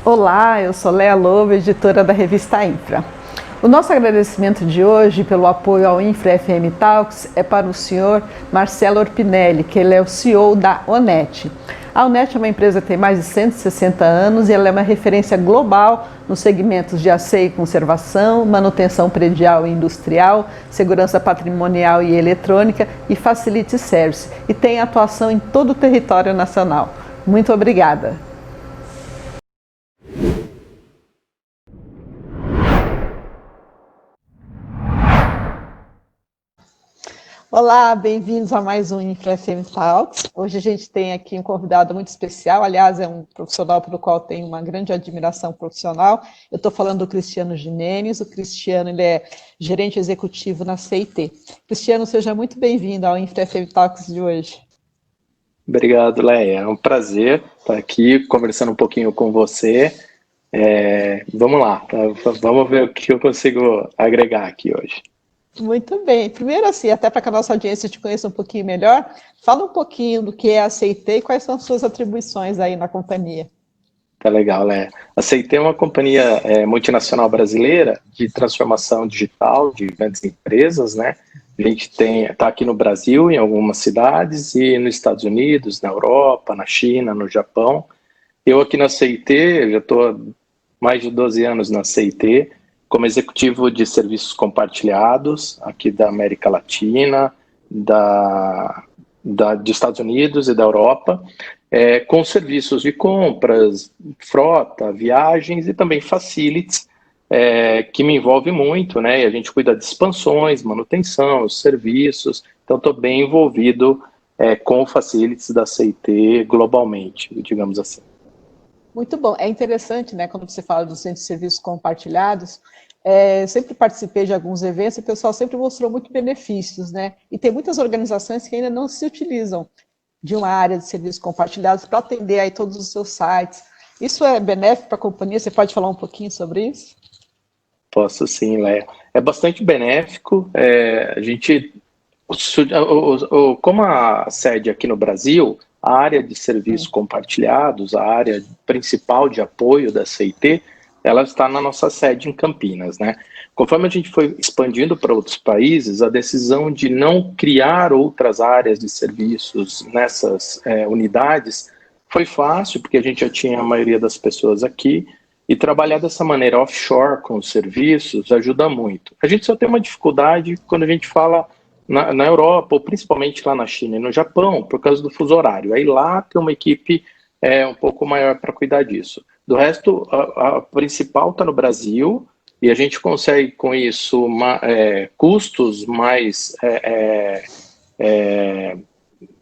Olá, eu sou Léa Lobo, editora da revista Infra. O nosso agradecimento de hoje pelo apoio ao Infra FM Talks é para o senhor Marcelo Orpinelli, que ele é o CEO da Onet. A Onet é uma empresa que tem mais de 160 anos e ela é uma referência global nos segmentos de asseio e conservação, manutenção predial e industrial, segurança patrimonial e eletrônica e facility service, e tem atuação em todo o território nacional. Muito obrigada. Olá, bem-vindos a mais um Infra FM Talks. Hoje a gente tem aqui um convidado muito especial, aliás, é um profissional pelo qual tenho uma grande admiração profissional. Eu estou falando do Cristiano Gimenez. O Cristiano ele é gerente executivo na CIT. Cristiano, seja muito bem-vindo ao Infra FM Talks de hoje. Obrigado, Leia. É um prazer estar aqui conversando um pouquinho com você. Vamos lá, vamos ver o que eu consigo agregar aqui hoje. Muito bem. Primeiro, assim, até para que a nossa audiência te conheça um pouquinho melhor, fala um pouquinho do que é a CIT e quais são as suas atribuições aí na companhia. Tá legal, Léa. A CIT é uma companhia multinacional brasileira de transformação digital de grandes empresas, né? A gente está aqui no Brasil, em algumas cidades, e nos Estados Unidos, na Europa, na China, no Japão. Eu aqui na CIT, já estou há mais de 12 anos na CIT, como executivo de serviços compartilhados aqui da América Latina, dos Estados Unidos e da Europa, com serviços de compras, frota, viagens e também facilities, que me envolve muito, né? E a gente cuida de expansões, manutenção, serviços, então estou bem envolvido com facilities da CIT globalmente, digamos assim. Muito bom. É interessante, né, quando você fala dos centros de serviços compartilhados, sempre participei de alguns eventos e o pessoal sempre mostrou muitos benefícios, né? E tem muitas organizações que ainda não se utilizam de uma área de serviços compartilhados para atender aí todos os seus sites. Isso é benéfico para a companhia? Você pode falar um pouquinho sobre isso? Posso sim, Léa. É bastante benéfico. A gente, como a sede aqui no Brasil, a área de serviços compartilhados, a área principal de apoio da CIT, ela está na nossa sede em Campinas, né? Conforme a gente foi expandindo para outros países, a decisão de não criar outras áreas de serviços nessas unidades foi fácil, porque a gente já tinha a maioria das pessoas aqui, e trabalhar dessa maneira offshore com os serviços ajuda muito. A gente só tem uma dificuldade quando a gente fala na Europa, ou principalmente lá na China e no Japão, por causa do fuso horário. Aí lá tem uma equipe um pouco maior para cuidar disso. Do resto, a principal está no Brasil, e a gente consegue com isso custos mais...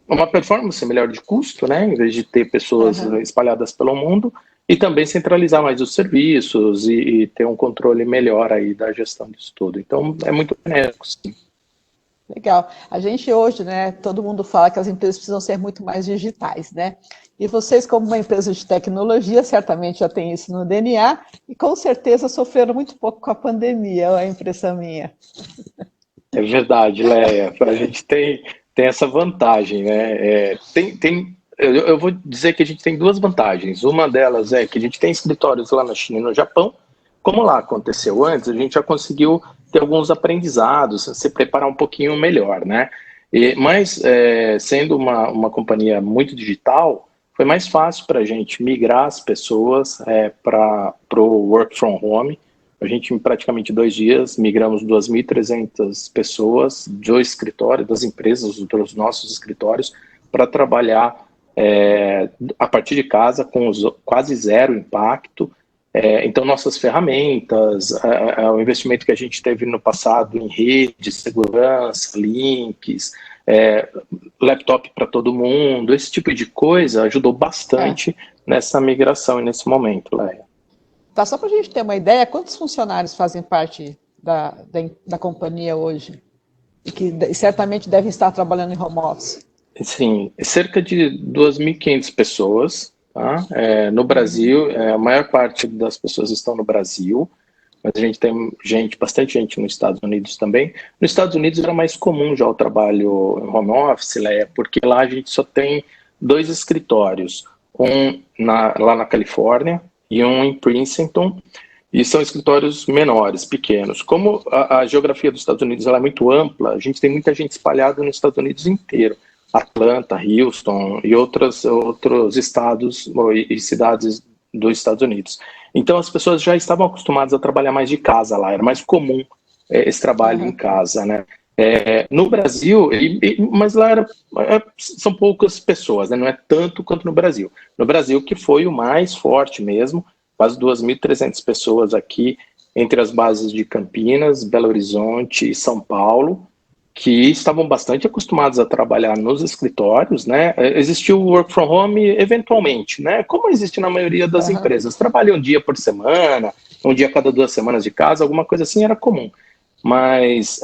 uma performance melhor de custo, né, em vez de ter pessoas espalhadas pelo mundo, e também centralizar mais os serviços e ter um controle melhor aí da gestão disso tudo. Então, é muito benéfico, sim. Legal. A gente hoje, né, todo mundo fala que as empresas precisam ser muito mais digitais, né? E vocês, como uma empresa de tecnologia, certamente já têm isso no DNA e com certeza sofreram muito pouco com a pandemia, é a impressão minha. É verdade, Léa. A gente tem essa vantagem, né? Eu vou dizer que a gente tem duas vantagens. Uma delas é que a gente tem escritórios lá na China e no Japão. Como lá aconteceu antes, a gente já conseguiu ter alguns aprendizados, se preparar um pouquinho melhor, né? Mas, sendo uma companhia muito digital, foi mais fácil para a gente migrar as pessoas para o work from home. A gente, em praticamente 2 dias, migramos 2.300 pessoas do escritório, das empresas, dos nossos escritórios, para trabalhar a partir de casa com quase zero impacto. Então, nossas ferramentas, o investimento que a gente teve no passado em rede, segurança, links, laptop para todo mundo, esse tipo de coisa ajudou bastante nessa migração e nesse momento, Léa. Tá, só para a gente ter uma ideia, quantos funcionários fazem parte da companhia hoje? E que certamente devem estar trabalhando em home office? Sim, cerca de 2.500 pessoas. Tá? No Brasil, a maior parte das pessoas estão no Brasil, mas a gente tem bastante gente nos Estados Unidos também. Nos Estados Unidos era mais comum já o trabalho em home office, porque lá a gente só tem 2 escritórios, um lá na Califórnia e um em Princeton, e são escritórios menores, pequenos. Como a geografia dos Estados Unidos ela é muito ampla, a gente tem muita gente espalhada nos Estados Unidos inteiro. Atlanta, Houston e outros estados e cidades dos Estados Unidos. Então as pessoas já estavam acostumadas a trabalhar mais de casa lá, era mais comum esse trabalho em casa, né? No Brasil, mas lá são poucas pessoas, né? Não é tanto quanto no Brasil. No Brasil que foi o mais forte mesmo, quase 2.300 pessoas aqui, entre as bases de Campinas, Belo Horizonte e São Paulo, que estavam bastante acostumados a trabalhar nos escritórios, né? Existiu o work from home eventualmente, né? Como existe na maioria das empresas. Trabalha um dia por semana, um dia a cada 2 semanas de casa, alguma coisa assim era comum. Mas,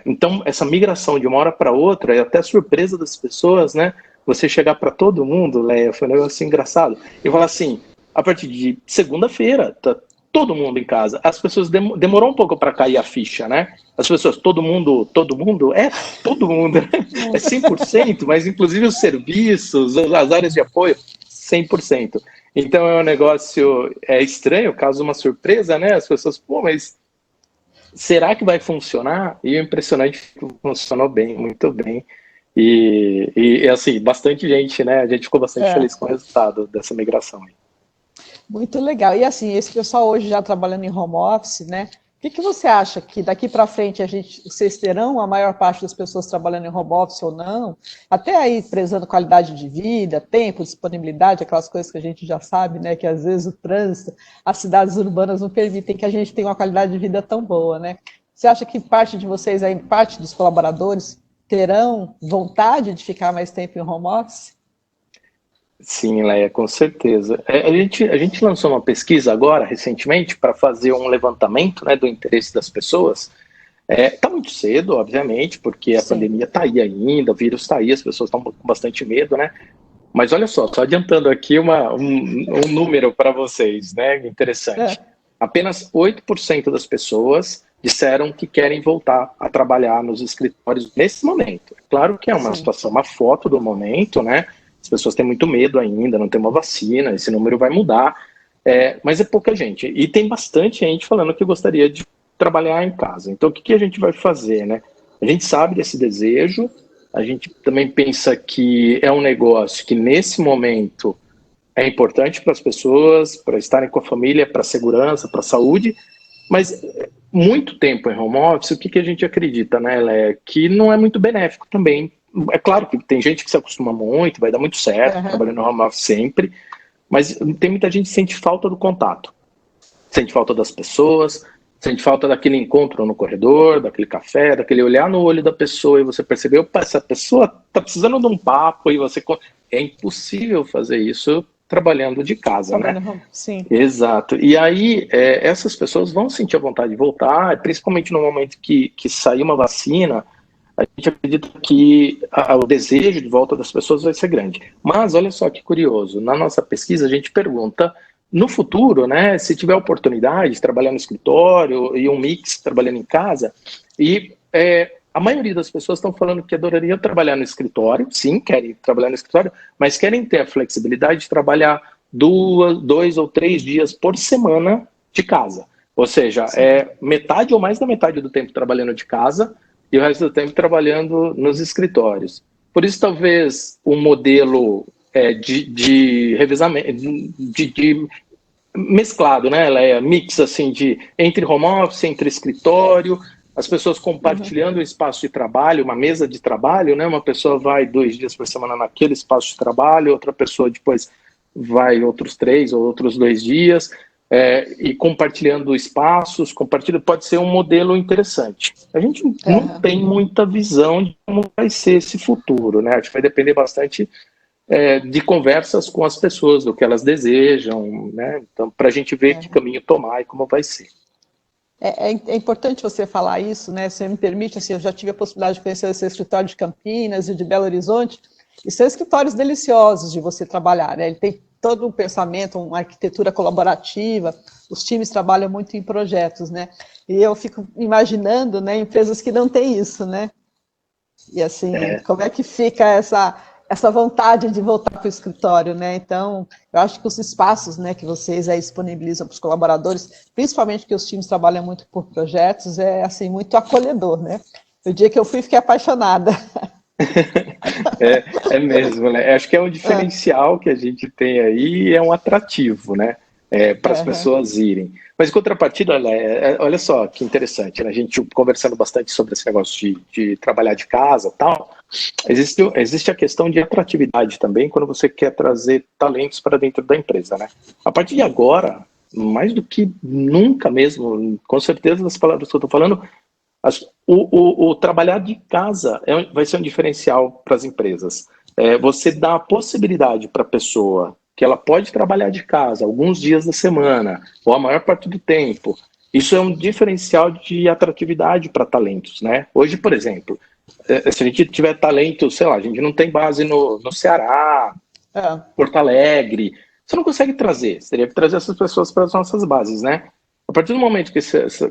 então, essa migração de uma hora para outra, é até surpresa das pessoas, né? Você chegar para todo mundo, Leia, foi um negócio engraçado, e falar assim, a partir de segunda-feira, tá todo mundo em casa. As pessoas demorou um pouco para cair a ficha, né? As pessoas, todo mundo, todo mundo, né? É 100%, mas inclusive os serviços, as áreas de apoio, 100%. Então é um negócio estranho, causa uma surpresa, né? As pessoas, pô, mas será que vai funcionar? E o impressionante é que funcionou bem, muito bem. E assim, bastante gente, né? A gente ficou bastante feliz com o resultado dessa migração aí. Muito legal. E assim, esse pessoal hoje já trabalhando em home office, né? O que você acha que daqui para frente vocês terão a maior parte das pessoas trabalhando em home office ou não? Até aí prezando qualidade de vida, tempo, disponibilidade, aquelas coisas que a gente já sabe, né? Que às vezes o trânsito, as cidades urbanas não permitem que a gente tenha uma qualidade de vida tão boa, né? Você acha que parte de vocês aí, parte dos colaboradores, terão vontade de ficar mais tempo em home office? Sim, Leia, com certeza. A gente lançou uma pesquisa agora, recentemente, para fazer um levantamento, né, do interesse das pessoas. Está muito cedo, obviamente, porque a pandemia está aí ainda, o vírus está aí, as pessoas estão com bastante medo, né? Mas olha só adiantando aqui um número para vocês, né, interessante. Apenas 8% das pessoas disseram que querem voltar a trabalhar nos escritórios nesse momento. Claro que é uma situação, uma foto do momento, né? As pessoas têm muito medo ainda, não tem uma vacina, esse número vai mudar, mas é pouca gente. E tem bastante gente falando que gostaria de trabalhar em casa. Então, o que a gente vai fazer, né? A gente sabe desse desejo, a gente também pensa que é um negócio que, nesse momento, é importante para as pessoas, para estarem com a família, para a segurança, para a saúde, mas muito tempo em home office, o que a gente acredita, né, Lé? Que não é muito benéfico também. É claro que tem gente que se acostuma muito, vai dar muito certo, trabalhando no home office sempre, mas tem muita gente que sente falta do contato, sente falta das pessoas, sente falta daquele encontro no corredor, daquele café, daquele olhar no olho da pessoa e você percebeu, opa, essa pessoa está precisando de um papo e você... É impossível fazer isso trabalhando de casa, né? Sim. Exato. E aí, essas pessoas vão sentir a vontade de voltar, principalmente no momento que sair uma vacina. A gente acredita que o desejo de volta das pessoas vai ser grande. Mas olha só que curioso, na nossa pesquisa a gente pergunta, no futuro, né, se tiver oportunidade de trabalhar no escritório e um mix trabalhando em casa, e a maioria das pessoas estão falando que adorariam trabalhar no escritório, sim, querem trabalhar no escritório, mas querem ter a flexibilidade de trabalhar 2 ou 3 dias por semana de casa. Ou seja, metade ou mais da metade do tempo trabalhando de casa, e o resto do tempo trabalhando nos escritórios. Por isso, talvez, um modelo de revezamento, de mesclado, né, Leia? Mix, assim, entre home office, entre escritório, as pessoas compartilhando o espaço de trabalho, uma mesa de trabalho, né? Uma pessoa vai 2 dias por semana naquele espaço de trabalho, outra pessoa depois vai outros 3 ou outros 2 dias, e compartilhando espaços, pode ser um modelo interessante. A gente não tem muita visão de como vai ser esse futuro, né? Acho que vai depender bastante de conversas com as pessoas, do que elas desejam, né? Então, para a gente ver que caminho tomar e como vai ser. É importante você falar isso, né? Se me permite, assim, eu já tive a possibilidade de conhecer esse escritório de Campinas e de Belo Horizonte, e são escritórios deliciosos de você trabalhar, né? Ele tem todo um pensamento, uma arquitetura colaborativa, os times trabalham muito em projetos, né? E eu fico imaginando, né, empresas que não têm isso, né? E assim, como é que fica essa vontade de voltar para o escritório, né? Então, eu acho que os espaços, né, que vocês aí disponibilizam para os colaboradores, principalmente que os times trabalham muito por projetos, é assim muito acolhedor, né? O dia que eu fui, fiquei apaixonada. É mesmo, né? Acho que é um diferencial que a gente tem aí e é um atrativo, né? Para as Uhum. pessoas irem. Mas em contrapartida, olha só que interessante, né? A gente conversando bastante sobre esse negócio de trabalhar de casa e tal, existe a questão de atratividade também quando você quer trazer talentos para dentro da empresa, né? A partir de agora, mais do que nunca mesmo, com certeza das palavras que eu estou falando, o trabalhar de casa vai ser um diferencial para as empresas. Você dá a possibilidade para a pessoa que ela pode trabalhar de casa alguns dias da semana, ou a maior parte do tempo. Isso é um diferencial de atratividade para talentos, né? Hoje, por exemplo, se a gente tiver talento, sei lá, a gente não tem base no Ceará, Porto Alegre, você não consegue trazer, você teria que trazer essas pessoas para as nossas bases, né? A partir do momento que essa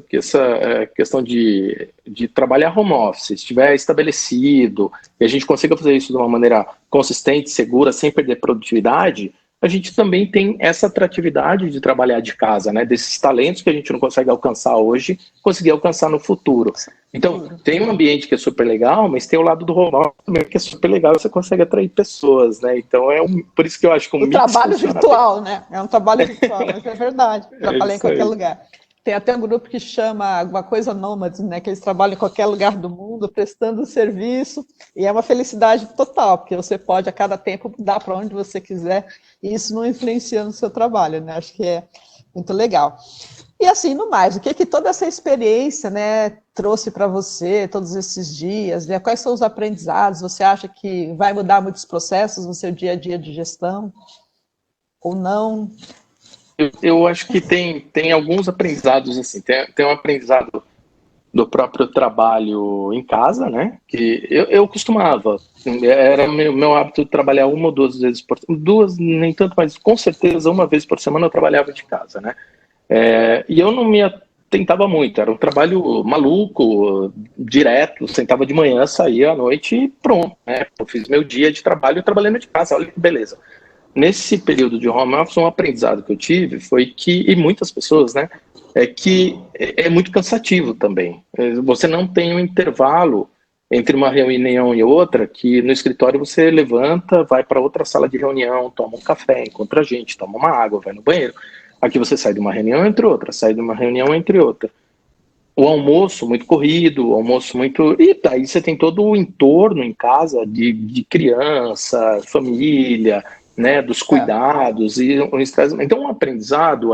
questão de trabalhar home office estiver estabelecido e a gente consiga fazer isso de uma maneira consistente, segura, sem perder produtividade, a gente também tem essa atratividade de trabalhar de casa, né? Desses talentos que a gente não consegue alcançar hoje, conseguir alcançar no futuro. Então, tem um ambiente que é super legal, mas tem o lado do home office também que é super legal, você consegue atrair pessoas, né? Então, por isso que eu acho que o O mix trabalho funciona virtual, né? É um trabalho virtual, mas é verdade. bem. É Trabalhar em isso qualquer aí. lugar. Tem até um grupo que chama alguma coisa nômades, né? Que eles trabalham em qualquer lugar do mundo, prestando serviço, e é uma felicidade total, porque você pode a cada tempo mudar para onde você quiser, e isso não influencia no seu trabalho, né? Acho que é muito legal. E assim, no mais, o que que toda essa experiência, né, trouxe para você todos esses dias, né? Quais são os aprendizados? Você acha que vai mudar muitos processos no seu dia a dia de gestão ou não? Eu acho que tem alguns aprendizados, assim, tem um aprendizado do próprio trabalho em casa, né? Que eu costumava, era meu hábito de trabalhar uma ou duas vezes por semana, duas nem tanto, mas com certeza uma vez por semana eu trabalhava de casa, né? E eu não me atentava muito, era um trabalho maluco, direto, sentava de manhã, saía à noite e pronto, né? Eu fiz meu dia de trabalho trabalhando de casa, olha que beleza. Nesse período de home office, um aprendizado que eu tive foi que, e muitas pessoas, né, é que é muito cansativo também. Você não tem um intervalo entre uma reunião e outra, que no escritório você levanta, vai para outra sala de reunião, toma um café, encontra gente, toma uma água, vai no banheiro. Aqui você sai de uma reunião entre outra, sai de uma reunião entre outra. O almoço muito corrido, o almoço muito. E daí você tem todo o entorno em casa de criança, família, né, dos É. cuidados e o estresse. Então, um aprendizado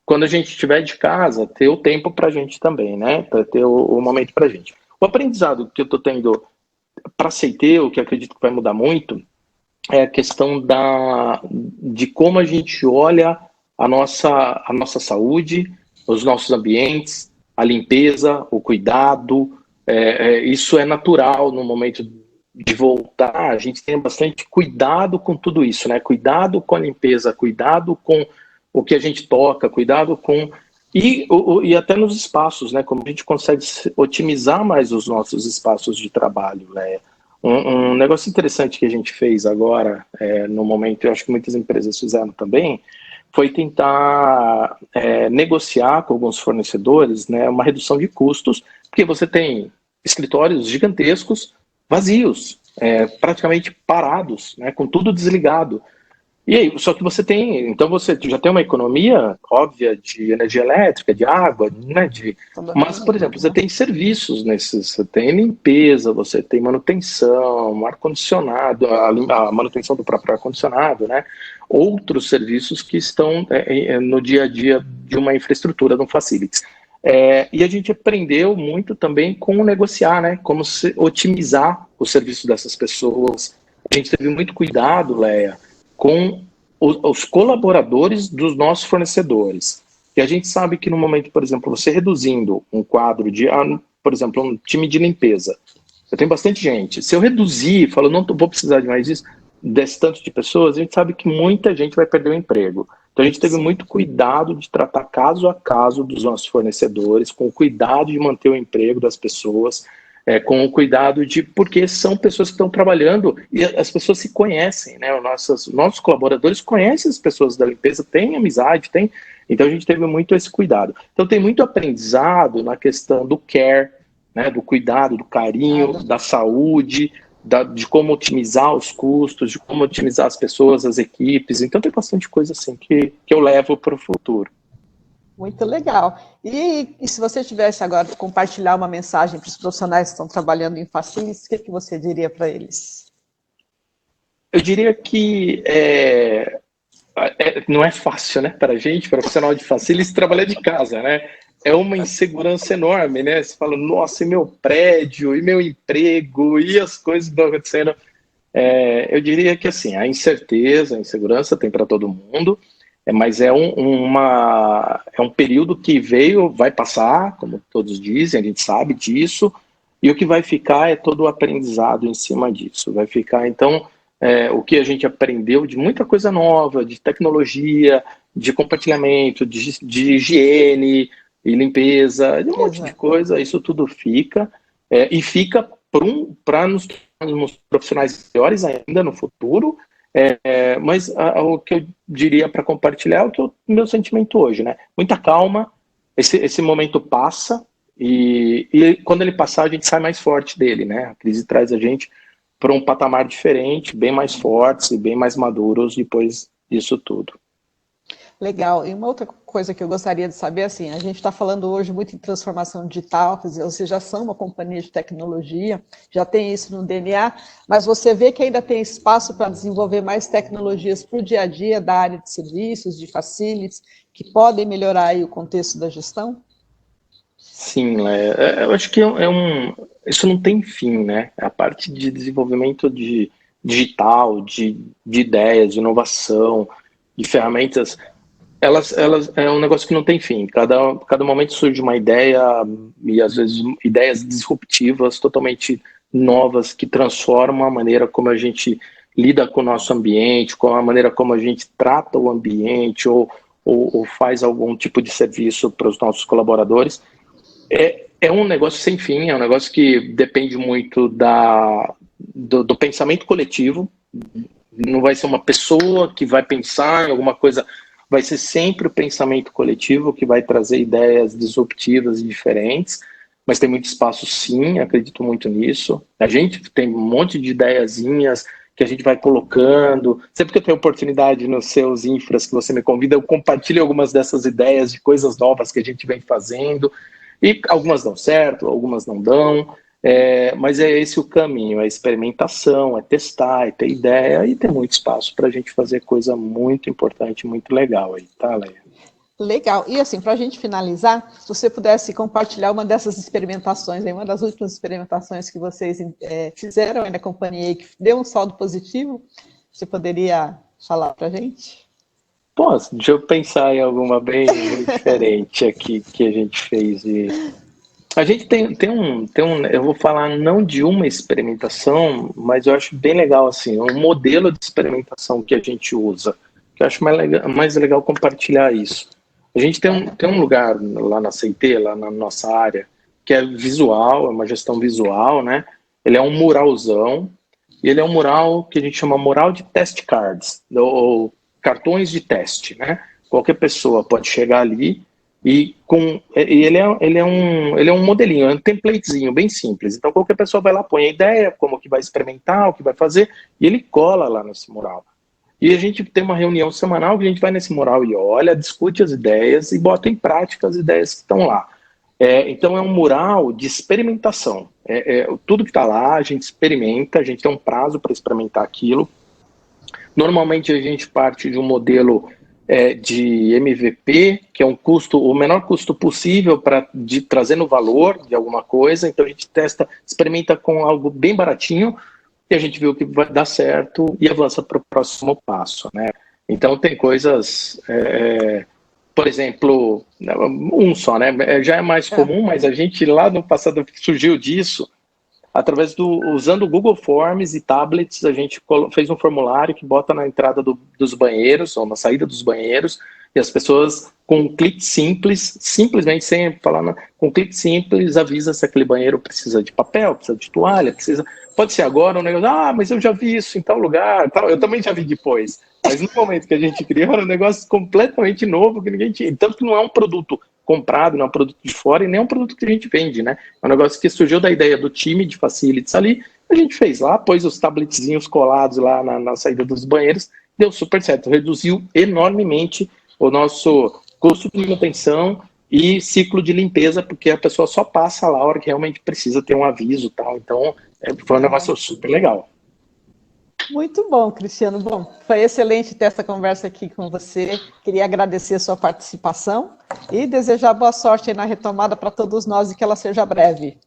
quando a gente estiver de casa, ter o tempo para a gente também, né, para ter o momento para a gente. O aprendizado que eu estou tendo para CT, o que eu acredito que vai mudar muito, é a questão de como a gente olha a nossa saúde, os nossos ambientes, a limpeza, o cuidado. Isso é natural no momento de voltar. A gente tem bastante cuidado com tudo isso, né? Cuidado com a limpeza, cuidado com o que a gente toca, cuidado com. E até nos espaços, né? Como a gente consegue otimizar mais os nossos espaços de trabalho, né? Um negócio interessante que a gente fez agora, no momento, eu acho que muitas empresas fizeram também, foi tentar negociar com alguns fornecedores, né, uma redução de custos, porque você tem escritórios gigantescos, vazios, praticamente parados, né, com tudo desligado. E aí, só que então você já tem uma economia óbvia de energia elétrica, de água, né, mas, por exemplo, você tem serviços nesses, você tem limpeza, você tem manutenção, ar-condicionado, a manutenção do próprio ar-condicionado, né, outros serviços que estão no dia a dia de uma infraestrutura, de um facilities. E a gente aprendeu muito também como negociar, né, como otimizar o serviço dessas pessoas. A gente teve muito cuidado, Leia, com os colaboradores dos nossos fornecedores. E a gente sabe que no momento, por exemplo, você reduzindo um quadro por exemplo, um time de limpeza, eu tenho bastante gente. Se eu reduzir, falo, não vou precisar de mais isso, desse tanto de pessoas, a gente sabe que muita gente vai perder o emprego. Então a gente teve muito cuidado de tratar caso a caso dos nossos fornecedores, com cuidado de manter o emprego das pessoas. com o cuidado de, porque são pessoas que estão trabalhando e as pessoas se conhecem, né? Nossos colaboradores conhecem as pessoas da limpeza, têm amizade, então a gente teve muito esse cuidado. Então tem muito aprendizado na questão do care, né? Do cuidado, do carinho, da saúde, de como otimizar os custos, de como otimizar as pessoas, as equipes. Então tem bastante coisa assim que eu levo para o futuro. Muito legal. E se você tivesse agora que compartilhar uma mensagem para os profissionais que estão trabalhando em Facilities, o que você diria para eles? Eu diria que não é fácil, né, para a gente, profissional de Facilities, trabalhar de casa, né? É uma insegurança enorme, né? Você fala, nossa, e meu prédio, e meu emprego, e as coisas que estão acontecendo. Eu diria que, assim, a incerteza, a insegurança tem para todo mundo, mas é um período que vai passar, como todos dizem, a gente sabe disso, e o que vai ficar é todo o aprendizado em cima disso. Vai ficar, então, o que a gente aprendeu de muita coisa nova, de tecnologia, de compartilhamento, de higiene e limpeza, de um monte de coisa, isso tudo fica, e fica para nos profissionais melhores ainda no futuro. Mas o que eu diria para compartilhar é o meu sentimento hoje, né? Muita calma, esse momento passa e quando ele passar a gente sai mais forte dele, né? A crise traz a gente para um patamar diferente, bem mais fortes e bem mais maduros depois disso tudo. Legal. E uma outra coisa que eu gostaria de saber, assim, a gente está falando hoje muito em transformação digital, quer dizer, vocês já são uma companhia de tecnologia, já tem isso no DNA, mas você vê que ainda tem espaço para desenvolver mais tecnologias para o dia a dia da área de serviços, de facilities, que podem melhorar aí o contexto da gestão? Sim, eu acho que isso não tem fim, né? A parte de desenvolvimento digital, de ideias, de inovação, de ferramentas, elas é um negócio que não tem fim. Cada momento surge uma ideia, e às vezes ideias disruptivas, totalmente novas, que transformam a maneira como a gente lida com o nosso ambiente, com a maneira como a gente trata o ambiente, ou faz algum tipo de serviço para os nossos colaboradores. É um negócio sem fim, é um negócio que depende muito do pensamento coletivo. Não vai ser uma pessoa que vai pensar em alguma coisa, vai ser sempre o pensamento coletivo que vai trazer ideias disruptivas e diferentes, mas tem muito espaço sim, acredito muito nisso. A gente tem um monte de ideiazinhas que a gente vai colocando. Sempre que eu tenho oportunidade nos seus infras que você me convida, eu compartilho algumas dessas ideias de coisas novas que a gente vem fazendo. E algumas dão certo, algumas não dão, mas é esse o caminho, é experimentação, é testar, é ter ideia e ter muito espaço para a gente fazer coisa muito importante, muito legal aí, tá, Leia? Legal. E assim, para a gente finalizar, se você pudesse compartilhar uma dessas experimentações, uma das últimas experimentações que vocês fizeram aí na companhia e que deu um saldo positivo, você poderia falar para a gente? Posso, deixa eu pensar em alguma bem diferente aqui que a gente fez. A gente eu vou falar não de uma experimentação, mas eu acho bem legal, assim, um modelo de experimentação que a gente usa, que eu acho mais legal compartilhar isso. A gente tem um lugar lá na CIT, lá na nossa área, que é visual, é uma gestão visual, né? Ele é um muralzão, e ele é um mural que a gente chama mural de test cards, ou cartões de teste, né? Qualquer pessoa pode chegar ali e ele é um modelinho, é um templatezinho bem simples. Então qualquer pessoa vai lá, põe a ideia, como que vai experimentar, o que vai fazer, e ele cola lá nesse mural. E a gente tem uma reunião semanal que a gente vai nesse mural e olha, discute as ideias e bota em prática as ideias que estão lá. Então é um mural de experimentação. Tudo que está lá, a gente experimenta, a gente tem um prazo para experimentar aquilo. Normalmente a gente parte de um modelo de MVP, que é o menor custo possível de trazendo valor de alguma coisa. Então a gente experimenta com algo bem baratinho e a gente viu que vai dar certo e avança para o próximo passo, né? Então tem coisas, por exemplo, um só, né? Já é mais comum, mas a gente lá no passado surgiu disso. Usando o Google Forms e tablets, a gente fez um formulário que bota na entrada dos banheiros, ou na saída dos banheiros, E as pessoas, com um clique simples, simplesmente sem falar, com um clique simples, avisa se aquele banheiro precisa de papel, precisa de toalha, precisa. Pode ser agora um negócio, mas eu já vi isso em tal lugar, tal. Eu também já vi depois. Mas no momento que a gente criou, era um negócio completamente novo que ninguém tinha. Tanto que não é um produto comprado, não é um produto de fora e nem é um produto que a gente vende, né? É um negócio que surgiu da ideia do time de facilities ali, a gente fez lá, pôs os tabletzinhos colados lá na saída dos banheiros, deu super certo, reduziu enormemente o nosso custo de manutenção e ciclo de limpeza, porque a pessoa só passa lá a hora que realmente precisa ter um aviso e tal. Então, foi um negócio super legal. Muito bom, Cristiano. Bom, foi excelente ter essa conversa aqui com você. Queria agradecer a sua participação e desejar boa sorte aí na retomada para todos nós e que ela seja breve.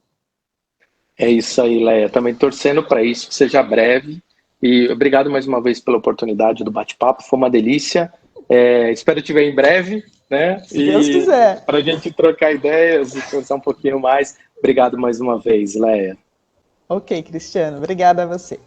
É isso aí, Leia. Também torcendo para isso, que seja breve. E obrigado mais uma vez pela oportunidade do bate-papo. Foi uma delícia. Espero te ver em breve, né? Se Deus quiser. Para a gente trocar ideias e conversar um pouquinho mais. Obrigado mais uma vez, Leia. Ok, Cristiano. Obrigada a você.